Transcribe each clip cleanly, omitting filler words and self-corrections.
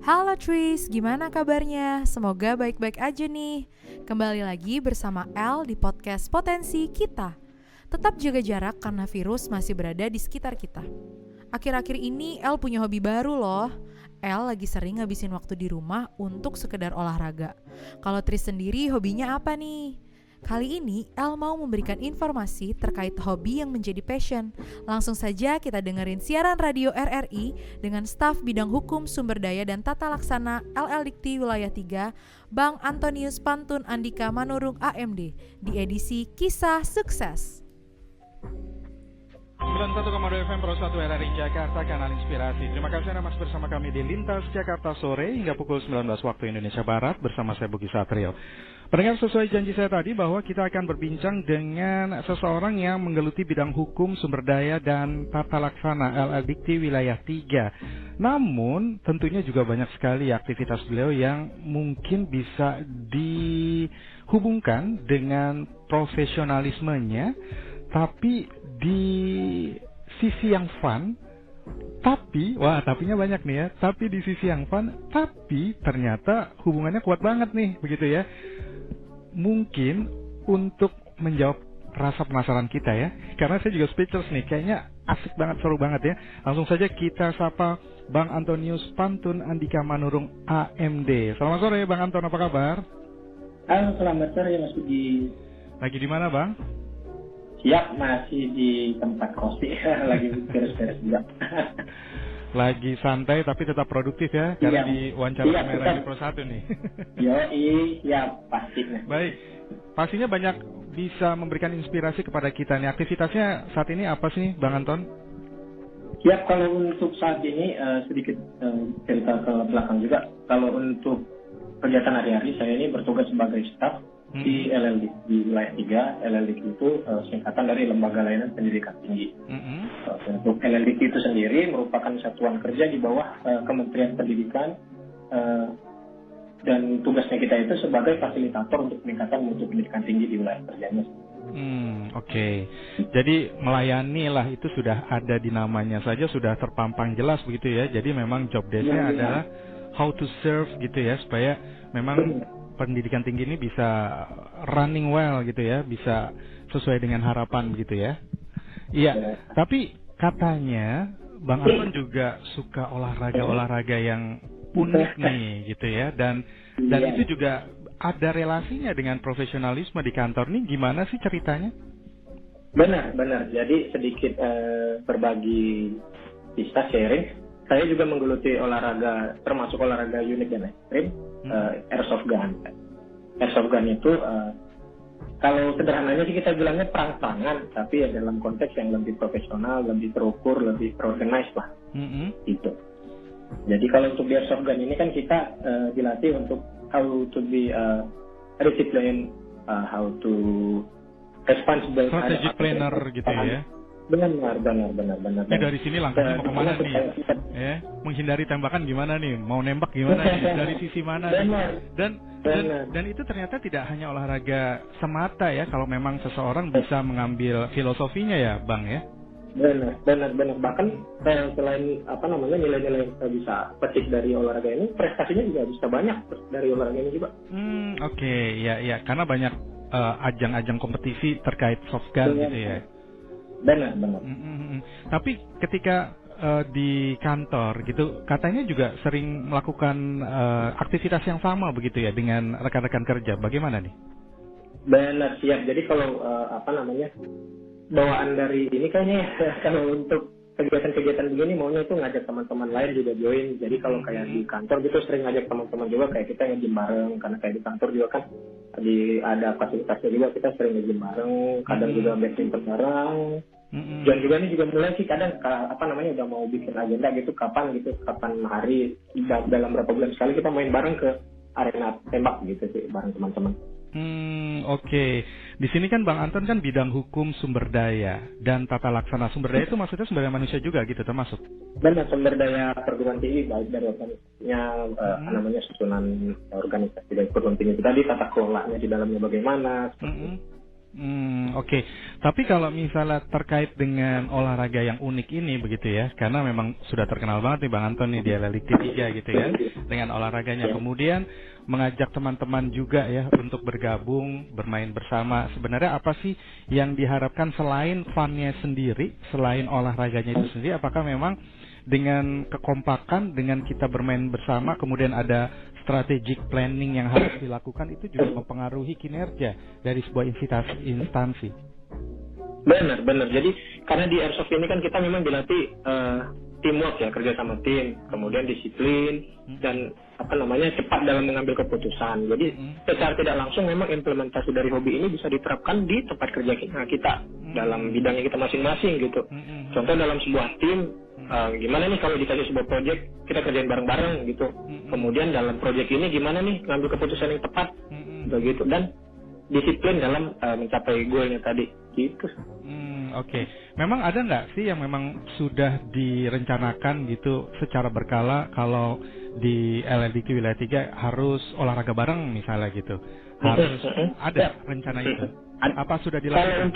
Halo Tris, gimana kabarnya? Semoga baik-baik aja nih. Kembali lagi bersama El di podcast Potensi Kita. Tetap jaga jarak karena virus masih berada di sekitar kita. Akhir-akhir ini El punya hobi baru loh. El lagi sering ngabisin waktu di rumah untuk sekedar olahraga. Kalau Tris sendiri hobinya apa nih? Kali ini El mau memberikan informasi terkait hobi yang menjadi passion. Langsung saja kita dengerin siaran radio RRI dengan staf bidang hukum, sumber daya dan tata laksana LL Dikti Wilayah 3, Bang Antonius Pantun Andika Manurung AMD di edisi Kisah Sukses. 91,2 FM Pro 1 RRI Jakarta, kanal inspirasi. Terima kasih Anda masih bersama kami di Lintas Jakarta sore hingga pukul 19 waktu Indonesia Barat bersama saya Bugi Satrio. Pendengar, sesuai janji saya tadi bahwa kita akan berbincang dengan seseorang yang menggeluti bidang hukum, sumber daya dan tata laksana LL Dikti Wilayah 3. Namun tentunya juga banyak sekali aktivitas beliau yang mungkin bisa dihubungkan dengan profesionalismenya, tapi di sisi yang fun, tapinya banyak nih ya, tapi di sisi yang fun, tapi ternyata hubungannya kuat banget nih, begitu ya. Mungkin untuk menjawab rasa penasaran kita ya, karena saya juga speechless nih, kayaknya asik banget, seru banget ya. Langsung saja kita sapa Bang Antonius Pantun Andika Manurung AMD. Selamat sore Bang Anton, apa kabar? Halo, selamat sore Mas Budi. Lagi di mana Bang? Siap, masih di tempat kosi, lagi beres-beres juga. Lagi santai tapi tetap produktif ya, karena di wawancara kamera di Pro 1 nih. Yoi, siap, pastinya. Baik, pastinya banyak bisa memberikan inspirasi kepada kita nih. Aktivitasnya saat ini apa sih Bang Anton? Siap, kalau untuk saat ini sedikit cerita ke belakang juga. Kalau untuk kegiatan hari-hari, saya ini bertugas sebagai staf di LLD di wilayah 3. LLD itu singkatan dari Lembaga Layanan Pendidikan Tinggi. Untuk LLD itu sendiri merupakan satuan kerja di bawah Kementerian Pendidikan, dan tugasnya kita itu sebagai fasilitator untuk peningkatan mutu pendidikan tinggi di wilayah kerjanya. Oke. Jadi melayani lah, itu sudah ada di namanya saja, sudah terpampang jelas begitu ya. Jadi memang job desk-nya adalah how to serve gitu ya, supaya memang pendidikan tinggi ini bisa running well gitu ya, bisa sesuai dengan harapan begitu ya. Iya, tapi katanya Bang Anton juga suka olahraga yang unik nih gitu ya, dan itu juga ada relasinya dengan profesionalisme di kantor nih. Gimana sih ceritanya? Benar. Jadi sedikit berbagi kisah sharing. Saya juga menggeluti olahraga, termasuk olahraga unik dan ekstrim, airsoft gun. Airsoft gun itu kalau sederhananya sih kita bilangnya perang tangan, tapi ya dalam konteks yang lebih profesional, lebih terukur, lebih organized lah. Gitu. Jadi kalau untuk di airsoft gun ini kan kita dilatih untuk how to be discipline, how to responsible, strategic planner gitu ya. Benar. Ini dari sini langkahnya mau kemana nih? Ya, menghindari tembakan gimana nih? Mau nembak gimana nih? Dari sisi mana nih? Dan itu ternyata tidak hanya olahraga semata ya, kalau memang seseorang bisa mengambil filosofinya ya, Bang ya. Benar. Bahkan selain nilai-nilai yang kita bisa petik dari olahraga ini, prestasinya juga bisa banyak dari olahraga ini juga. Oke. Ya, karena banyak ajang-ajang kompetisi terkait soft gun gitu ya. Benar. Tapi ketika di kantor gitu, katanya juga sering melakukan aktivitas yang sama begitu ya dengan rekan-rekan kerja. Bagaimana nih? Benar, siap. Jadi kalau bawaan dari ini kayaknya kalau untuk kegiatan-kegiatan begini maunya itu ngajak teman-teman lain juga join. Jadi kalau kayak di kantor gitu sering ngajak teman-teman juga, kayak kita nge-gym bareng, karena kayak di kantor juga kan ada fasilitasnya juga, kita sering nge-gym bareng, kadang juga badminton bareng. Dan juga ini juga mulai sih kadang udah mau bikin agenda gitu, kapan hari dalam berapa bulan sekali kita main bareng ke arena tembak gitu sih bareng teman-teman. Oke. Di sini kan Bang Anton kan bidang hukum, sumber daya dan tata laksana. Sumber daya itu maksudnya sumber daya manusia juga gitu termasuk? Benar, sumber daya perguruan tinggi, baik dari organisasinya, susunan organisasi dari perguruan tinggi itu tadi, tata kelolanya di dalamnya bagaimana. Oke. Tapi kalau misalnya terkait dengan olahraga yang unik ini begitu ya, karena memang sudah terkenal banget nih Bang Anton nih di LLIT 3 gitu ya, dengan olahraganya. Kemudian mengajak teman-teman juga ya untuk bergabung, bermain bersama. Sebenarnya apa sih yang diharapkan selain fun-nya sendiri, selain olahraganya itu sendiri, apakah memang dengan kekompakan, dengan kita bermain bersama, kemudian ada strategic planning yang harus dilakukan, itu juga mempengaruhi kinerja dari sebuah instansi. Benar. Jadi karena di airsoft ini kan kita memang dilatih teamwork ya, kerja sama tim, kemudian disiplin dan cepat dalam mengambil keputusan. Jadi secara tidak langsung memang implementasi dari hobi ini bisa diterapkan di tempat kerja kita dalam bidangnya kita masing-masing gitu. Contoh dalam sebuah tim, gimana nih kalau dikasih sebuah proyek kita kerjain bareng-bareng gitu. Kemudian dalam proyek ini gimana nih ngambil keputusan yang tepat, begitu, dan disiplin dalam mencapai goalnya tadi gitu. Oke. Memang ada nggak sih yang memang sudah direncanakan gitu secara berkala kalau di LLDQ wilayah 3 harus olahraga bareng misalnya gitu? Harus ada rencana itu? Apa sudah dilakukan?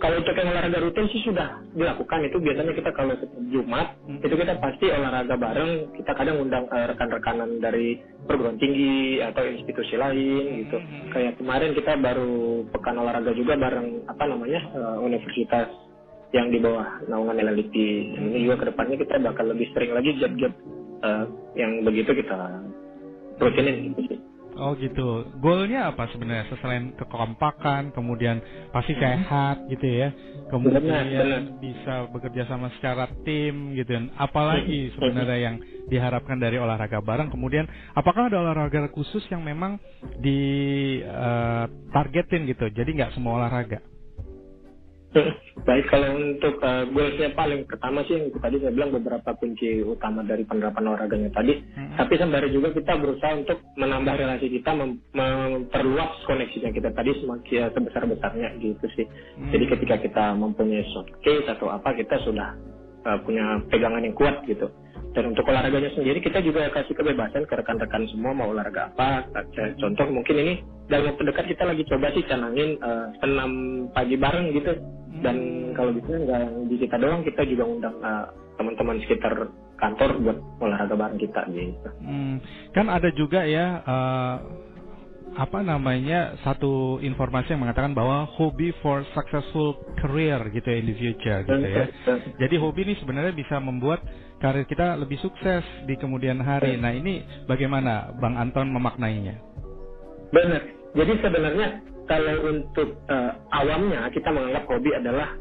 Kalau untuk yang olahraga rutin sih sudah dilakukan. Itu biasanya kita kalau setiap Jumat itu kita pasti olahraga bareng. Kita kadang undang rekan-rekanan dari perguruan tinggi atau institusi lain gitu. Kayak kemarin kita baru pekan olahraga juga bareng universitas yang di bawah naungan LLIT. Ini juga kedepannya kita bakal lebih sering lagi job-job yang begitu kita rutinin gitu sih. Oh gitu. Goalnya apa sebenarnya? Selain kekompakan, kemudian pasti sehat gitu ya. Kemudian benar. Bisa bekerja sama secara tim gitu. Apalagi sebenarnya yang diharapkan dari olahraga bareng. Kemudian apakah ada olahraga khusus yang memang ditargetin gitu? Jadi nggak semua olahraga. Baik, kalau untuk goalsnya paling pertama sih yang tadi saya bilang beberapa kunci utama dari penerapan olahraganya tadi. Tapi sembari juga kita berusaha untuk menambah relasi kita, memperluas koneksinya kita tadi semakin sebesar-besarnya gitu sih. Jadi ketika kita mempunyai soft case atau apa, kita sudah punya pegangan yang kuat gitu. Dan untuk olahraganya sendiri kita juga kasih kebebasan ke rekan-rekan semua mau olahraga apa. Contoh mungkin ini dalam waktu dekat kita lagi coba sih canangin senam pagi bareng gitu. Dan kalau bisa nggak di kita doang, kita juga undang teman-teman sekitar kantor buat olahraga bareng kita gitu. Kan ada juga ya satu informasi yang mengatakan bahwa hobby for successful career gitu ya in the future gitu ya. Jadi hobi ini sebenarnya bisa membuat karir kita lebih sukses di kemudian hari. Nah ini bagaimana Bang Anton memaknainya? Benar. Jadi sebenarnya kalau untuk awamnya kita menganggap hobi adalah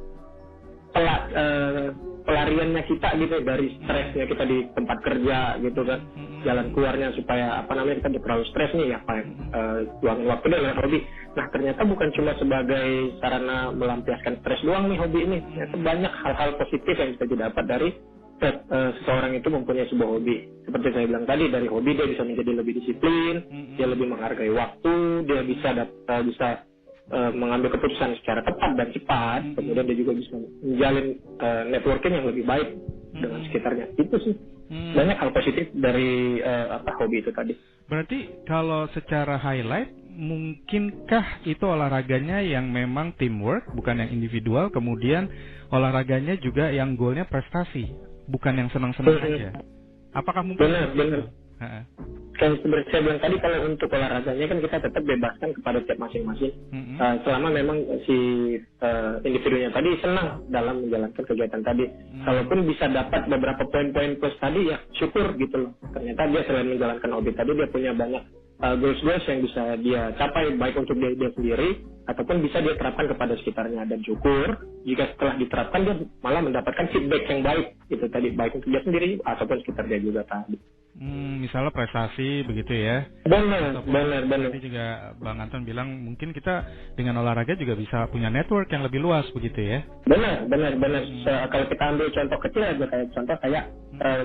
pelariannya kita gitu dari stresnya kita di tempat kerja gitu kan. Jalan keluarnya supaya kita terlalu stres nih ya, luangin waktu dengan hobi. Nah ternyata bukan cuma sebagai sarana melampiaskan stres doang nih hobi ini. Ternyata banyak hal-hal positif yang bisa didapat dari seseorang itu mempunyai sebuah hobi. Seperti saya bilang tadi, dari hobi dia bisa menjadi lebih disiplin, dia lebih menghargai waktu, dia bisa mengambil keputusan secara tepat dan cepat, kemudian dia juga bisa menjalin networking yang lebih baik dengan sekitarnya. Itu sih banyak hal positif dari hobi itu tadi. Berarti kalau secara highlight, mungkinkah itu olahraganya yang memang teamwork, bukan yang individual, kemudian olahraganya juga yang goalnya prestasi, bukan yang senang-senang aja? Apakah mungkin? Benar. Kan seperti saya bilang tadi, kalau untuk olahraganya kan kita tetap bebaskan kepada tiap masing-masing. Selama memang si individunya tadi senang dalam menjalankan kegiatan tadi. Kalaupun bisa dapat beberapa poin-poin plus tadi, ya syukur gitu loh. Ternyata dia selain menjalankan hobi tadi, dia punya banyak goals-goals yang bisa dia capai, baik untuk dia sendiri ataupun bisa dia terapkan kepada sekitarnya. Dan syukur jika setelah diterapkan dia malah mendapatkan feedback yang baik gitu tadi, baik untuk dia sendiri ataupun sekitar dia juga tadi. Misalnya prestasi begitu ya. Benar. Tadi juga Bang Anton bilang mungkin kita dengan olahraga juga bisa punya network yang lebih luas begitu ya. Benar. Kalau kita ambil contoh kecil aja, kayak contoh saya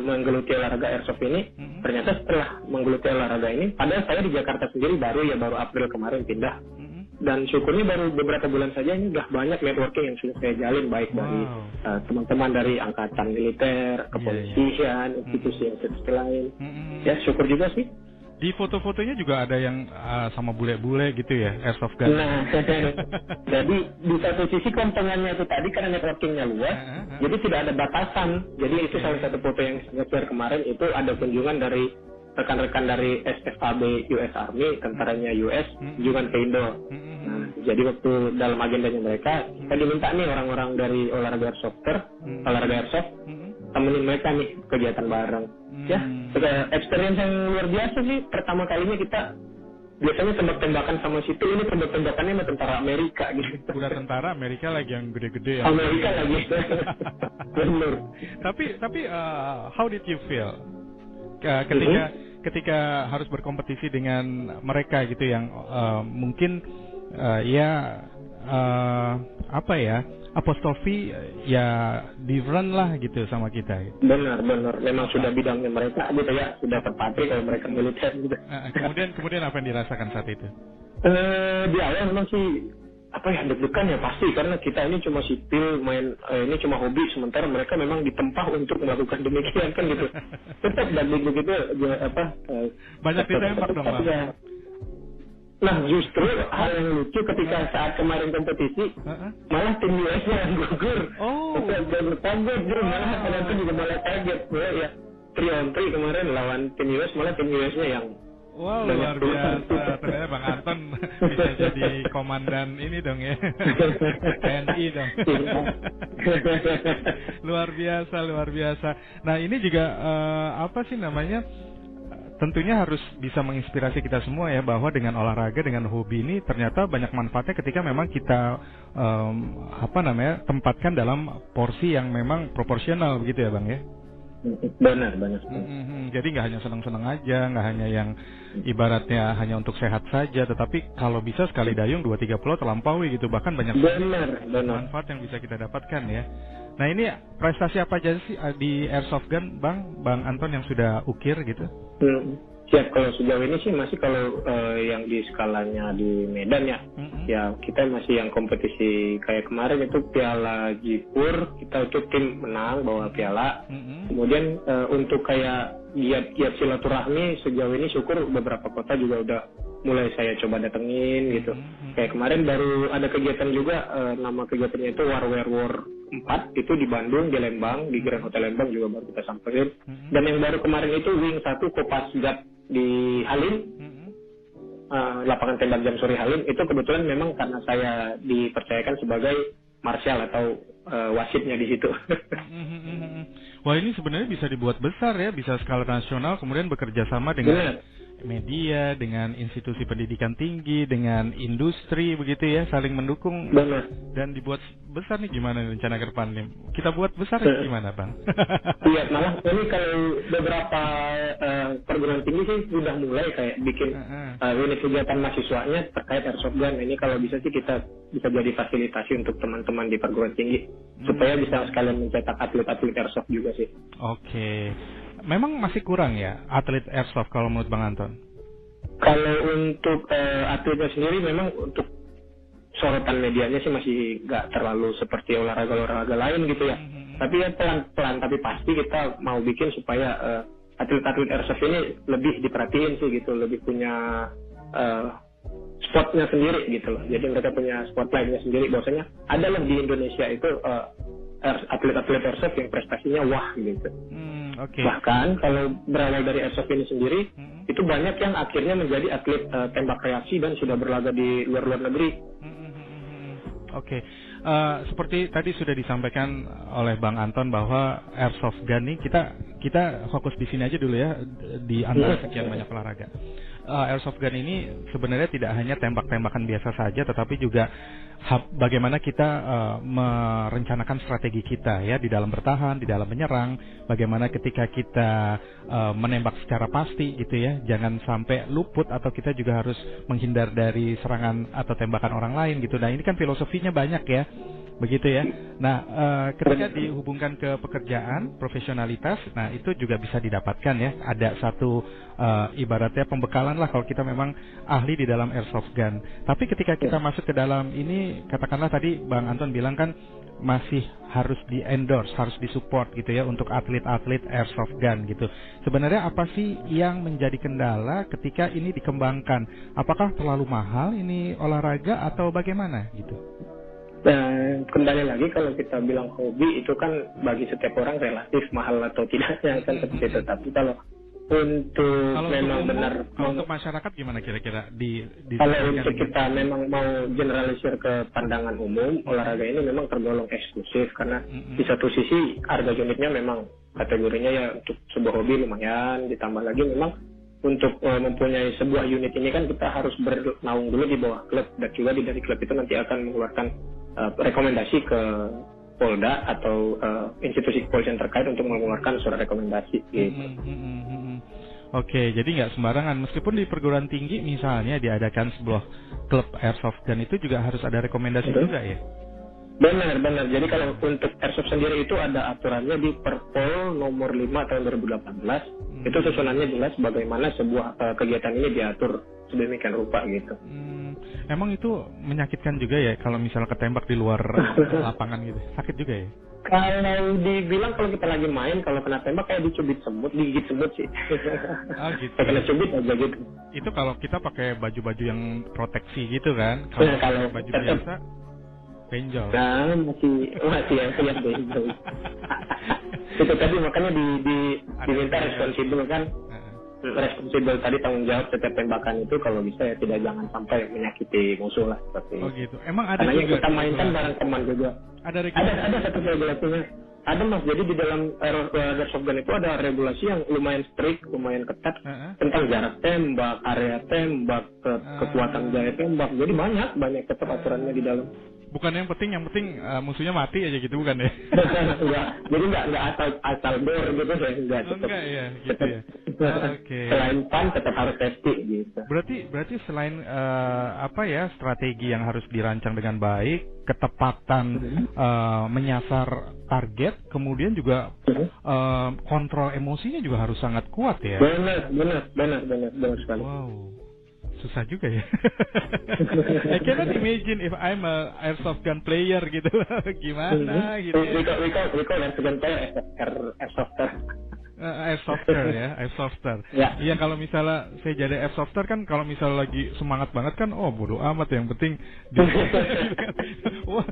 menggeluti olahraga airsoft ini, ternyata setelah menggeluti olahraga ini, padahal saya di Jakarta sendiri baru April kemarin pindah. Dan syukurnya baru beberapa bulan saja ini udah banyak networking yang sudah saya jalin, baik dari teman-teman dari angkatan militer, kepolisian, institusi lain. Ya syukur juga sih. Di foto-fotonya juga ada yang sama bule-bule gitu ya, airsoft gun. Nah, jadi di satu sisi komponennya itu tadi karena networkingnya luas, jadi tidak ada batasan. Jadi itu salah satu foto yang saya share kemarin, itu ada kunjungan dari rekan-rekan dari SFAB US Army, tentaranya US, kunjungan ke Indo. Nah, jadi waktu dalam agendanya mereka, kita diminta nih orang-orang dari olahraga airsoft, temenin mereka nih kegiatan bareng. Ya, experience yang luar biasa sih. Pertama kalinya kita biasanya tembak-tembakan sama situ, ini tembak-tembakannya sama tentara Amerika gitu. Udah tentara Amerika lagi yang gede-gede ya. Amerika lagi. Benar. Tapi how did you feel ketika harus berkompetisi dengan mereka gitu yang mungkin apostrofi ya different lah gitu sama kita. Benar. Memang sudah bidangnya mereka gitu ya, sudah terpatri kalau mereka militer gitu. Kemudian apa yang dirasakan saat itu? Di awal memang sih deg-degan ya pasti, karena kita ini cuma sipil ini cuma hobi, sementara mereka memang ditempa untuk melakukan demikian kan gitu. Tetap deg-degan gitu banyak ditembak dong, Bang. Nah, justru hal yang lucu ketika saat kemarin kompetisi, malah tim US yang gugur. Malah penonton juga malah kaget. Ya, 3-on-3 kemarin lawan tim US, malah tim US-nya yang luar biasa. Ternyata Bang Anton bisa jadi komandan ini dong ya. TNI dong. Luar biasa. Nah, ini juga tentunya harus bisa menginspirasi kita semua ya, bahwa dengan olahraga, dengan hobi ini ternyata banyak manfaatnya ketika memang kita tempatkan dalam porsi yang memang proporsional begitu ya Bang ya. Benar. Jadi nggak hanya senang-senang aja, nggak hanya yang ibaratnya hanya untuk sehat saja, tetapi kalau bisa sekali dayung 2-3 pulau terlampaui gitu, bahkan banyak manfaat yang bisa kita dapatkan ya. Nah, ini prestasi apa aja sih di airsoft gun Bang Anton yang sudah ukir gitu? Siap, kalau sejauh ini sih masih kalau yang di skalanya di Medan ya, ya kita masih yang kompetisi kayak kemarin itu Piala Jipur, kita itu tim menang bawa piala. Kemudian untuk kayak giat silaturahmi sejauh ini syukur beberapa kota juga udah mulai saya coba datengin gitu. Kayak kemarin baru ada kegiatan juga, nama kegiatannya itu War 4, itu di Bandung, di Lembang, di Grand Hotel Lembang juga baru kita samperin. Dan yang baru kemarin itu Wing 1 Kopasgat di Halim, lapangan tembak jam sore Halim, itu kebetulan memang karena saya dipercayakan sebagai marshal atau wasitnya di situ. Wah, ini sebenarnya bisa dibuat besar ya, bisa skala nasional, kemudian bekerja sama dengan media, dengan institusi pendidikan tinggi, dengan industri begitu ya, saling mendukung. Dan dibuat besar nih, gimana rencana ke depan nih? Kita buat besar gimana Bang? Iya, malah ini kalau beberapa perguruan tinggi sih sudah mulai kayak bikin unit kegiatan mahasiswanya terkait airsoft gun. Ini kalau bisa sih kita bisa jadi fasilitasi untuk teman-teman di perguruan tinggi supaya bisa sekalian mencetak atlet-atlet airsoft juga sih. Oke. Memang masih kurang ya atlet airsoft kalau menurut Bang Anton? Kalau untuk atletnya sendiri memang untuk sorotan medianya sih masih nggak terlalu seperti olahraga lain gitu ya. Tapi ya pelan-pelan, tapi pasti kita mau bikin supaya atlet-atlet airsoft ini lebih diperhatiin sih gitu, lebih punya spotnya sendiri gitu loh. Jadi mereka punya spotlightnya sendiri. Bahwasanya ada lah di Indonesia itu atlet-atlet airsoft yang prestasinya wah gitu. Bahkan kalau berawal dari airsoft ini sendiri, itu banyak yang akhirnya menjadi atlet tembak reaksi dan sudah berlaga di luar negeri. Oke. Seperti tadi sudah disampaikan oleh Bang Anton bahwa airsoft gun ini kita fokus di sini aja dulu ya, di antara sekian banyak olahraga. Airsoft gun ini sebenarnya tidak hanya tembak-tembakan biasa saja, tetapi juga bagaimana kita merencanakan strategi kita ya, di dalam bertahan, di dalam menyerang, bagaimana ketika kita menembak secara pasti gitu ya, jangan sampai luput atau kita juga harus menghindar dari serangan atau tembakan orang lain gitu. Nah, ini kan filosofinya banyak ya. begitu ya. Nah, ketika dihubungkan ke pekerjaan, profesionalitas, nah itu juga bisa didapatkan ya. Ada satu ibaratnya pembekalan lah kalau kita memang ahli di dalam airsoft gun. Tapi ketika kita masuk ke dalam ini, katakanlah tadi Bang Anton bilang kan masih harus di-endorse, harus disupport gitu ya untuk atlet-atlet airsoft gun gitu. Sebenarnya apa sih yang menjadi kendala ketika ini dikembangkan? Apakah terlalu mahal ini olahraga atau bagaimana gitu? Dan kembali lagi kalau kita bilang hobi itu kan bagi setiap orang relatif mahal atau tidaknya kan seperti itu. Tapi kalau memang untuk benar untuk masyarakat gimana kira-kira kalau untuk kita memang mau generalisir ke pandangan umum, olahraga ini memang tergolong eksklusif karena di satu sisi harga unitnya memang kategorinya ya untuk sebuah hobi lumayan, ditambah lagi memang untuk mempunyai sebuah unit ini kan kita harus bernaung dulu di bawah klub, dan juga dari klub itu nanti akan mengeluarkan rekomendasi ke Polda atau institusi kepolisian terkait untuk mengeluarkan surat rekomendasi gitu. Oke, jadi nggak sembarangan. Meskipun di perguruan tinggi misalnya diadakan sebuah klub airsoft gun itu juga harus ada rekomendasi juga ya? Benar. Jadi kalau untuk airsoft sendiri itu ada aturannya di Perpol nomor 5 tahun 2018. Itu susunannya jelas bagaimana sebuah kegiatan ini diatur sedemikian rupa gitu. Emang itu menyakitkan juga ya kalau misalnya ketembak di luar lapangan gitu? Sakit juga ya? Kalau dibilang kalau kita lagi main, kalau kena tembak kayak dicubit semut, digigit semut sih. Oh gitu. Kena cubit aja gitu. Itu kalau kita pakai baju-baju yang proteksi gitu kan? Kalau baju biasa, benjol. Nah, masih yang benjol. Itu tadi makanya diminta responsibel kan? Responsibel tadi tanggung jawab setiap tembakan itu kalau bisa ya tidak jangan sampai menyakiti musuh lah seperti itu. Oh gitu. Emang ada karena juga yang kita mainkan bareng teman juga. Ada satu regulasinya. Ada Mas, jadi di dalam airsoft gun itu ada regulasi yang lumayan strict, lumayan ketat tentang jarak tembak, area tembak, kekuatan gaya tembak. Jadi banyak tetap aturannya di dalam. Bukan yang penting musuhnya mati aja gitu bukan ya? Enggak. Jadi enggak asal dor gitu ya, enggak. Enggak ya, gitu ya. Oke. Selain pan tetap harus safety gitu. Berarti selain strategi yang harus dirancang dengan baik, ketepatan menyasar target, kemudian juga kontrol emosinya juga harus sangat kuat ya. Benar sekali. Wow. Susah juga ya. I cannot imagine if I'm a airsoft gun player gitu. Gimana gitu ya. We call airsoft gun player airsofter. Airsofter ya, airsofter. Iya, kalau misalnya saya jadi airsofter kan kalau misalnya lagi semangat banget kan, bodo amat yang penting wah,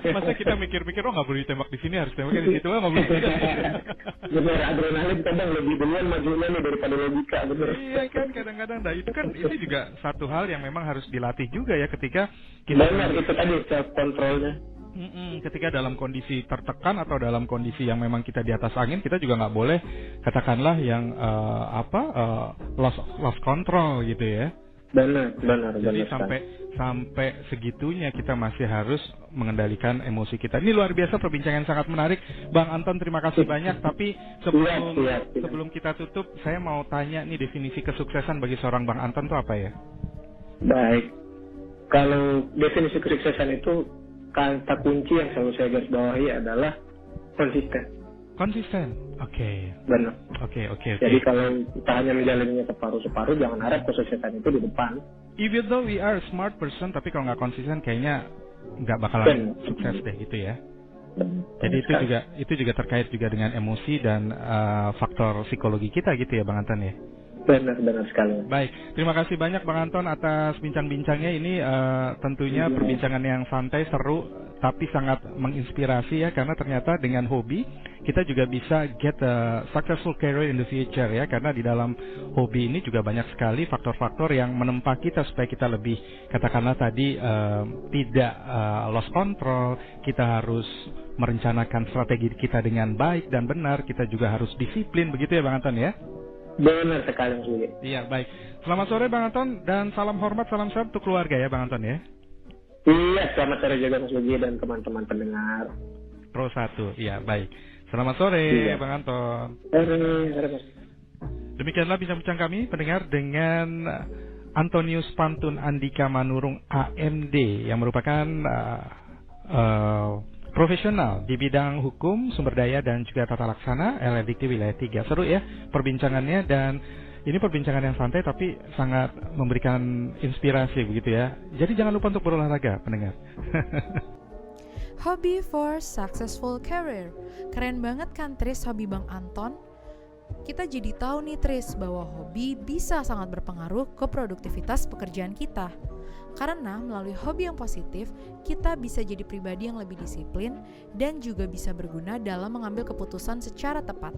masa kita mikir-mikir nggak boleh ditembak di sini, harus tembaknya di situ, nggak boleh. Bener, adrenalin kadang lebih duluan majunya nih daripada logika, bener. Iya kan, kadang-kadang itu juga satu hal yang memang harus dilatih juga ya ketika kita. Benar, itu tadi self controlnya. Ketika dalam kondisi tertekan atau dalam kondisi yang memang kita di atas angin, kita juga nggak boleh katakanlah yang lost control gitu ya. Benar. Jadi sampai segitunya kita masih harus mengendalikan emosi kita. Ini luar biasa perbincangan sangat menarik, Bang Anton. Terima kasih banyak. Tapi sebelum kita tutup, saya mau tanya nih, definisi kesuksesan bagi seorang Bang Anton itu apa ya? Baik, kalau definisi kesuksesan itu kata kunci yang selalu saya garis bawahi adalah konsisten. Oke. Benar. Oke. Jadi kalau kita hanya menjalaninya separuh-separuh, jangan harap kesuksesan itu di depan. Even though we are a smart person, tapi kalau nggak konsisten kayaknya nggak bakalan sukses deh gitu ya. Jadi itu juga terkait juga dengan emosi dan faktor psikologi kita gitu ya, Bang Anton ya. Benar sekali. Baik, terima kasih banyak Bang Anton atas bincang-bincangnya ini. Tentunya perbincangan yang santai, seru, tapi sangat menginspirasi ya, karena ternyata dengan hobi kita juga bisa get a successful career in the future ya, karena di dalam hobi ini juga banyak sekali faktor-faktor yang menempa kita supaya kita lebih, katakanlah tadi, tidak lost control. Kita harus merencanakan strategi kita dengan baik dan benar. Kita juga harus disiplin, begitu ya Bang Anton ya. Benar sekali Mas Budi. Iya, baik. Selamat sore Bang Anton, dan salam hormat, salam sehat untuk keluarga ya Bang Anton ya. Iya, selamat sore juga Mas Budi dan teman-teman pendengar. Pro 1, iya baik. Selamat sore Bang Anton. Sore Mas. Demikianlah bincang-bincang kami pendengar dengan Antonius Pantun Andika Manurung AMD yang merupakan profesional di bidang hukum, sumber daya dan juga tata laksana LLDikti Wilayah 3. Seru ya perbincangannya, dan ini perbincangan yang santai tapi sangat memberikan inspirasi begitu ya. Jadi jangan lupa untuk berolahraga, pendengar. Hobby for successful career. Keren banget kan Tris hobi Bang Anton? Kita jadi tahu nih Tris bahwa hobi bisa sangat berpengaruh ke produktivitas pekerjaan kita. Karena melalui hobi yang positif, kita bisa jadi pribadi yang lebih disiplin dan juga bisa berguna dalam mengambil keputusan secara tepat.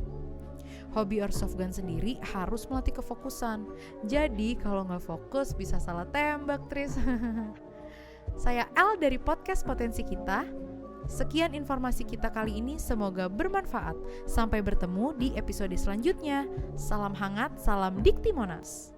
Hobi Airsoft Gun sendiri harus melatih kefokusan. Jadi kalau nggak fokus bisa salah tembak, Tris. Saya El dari podcast Potensi Kita. Sekian informasi kita kali ini, semoga bermanfaat. Sampai bertemu di episode selanjutnya. Salam hangat, salam Dikti Monas.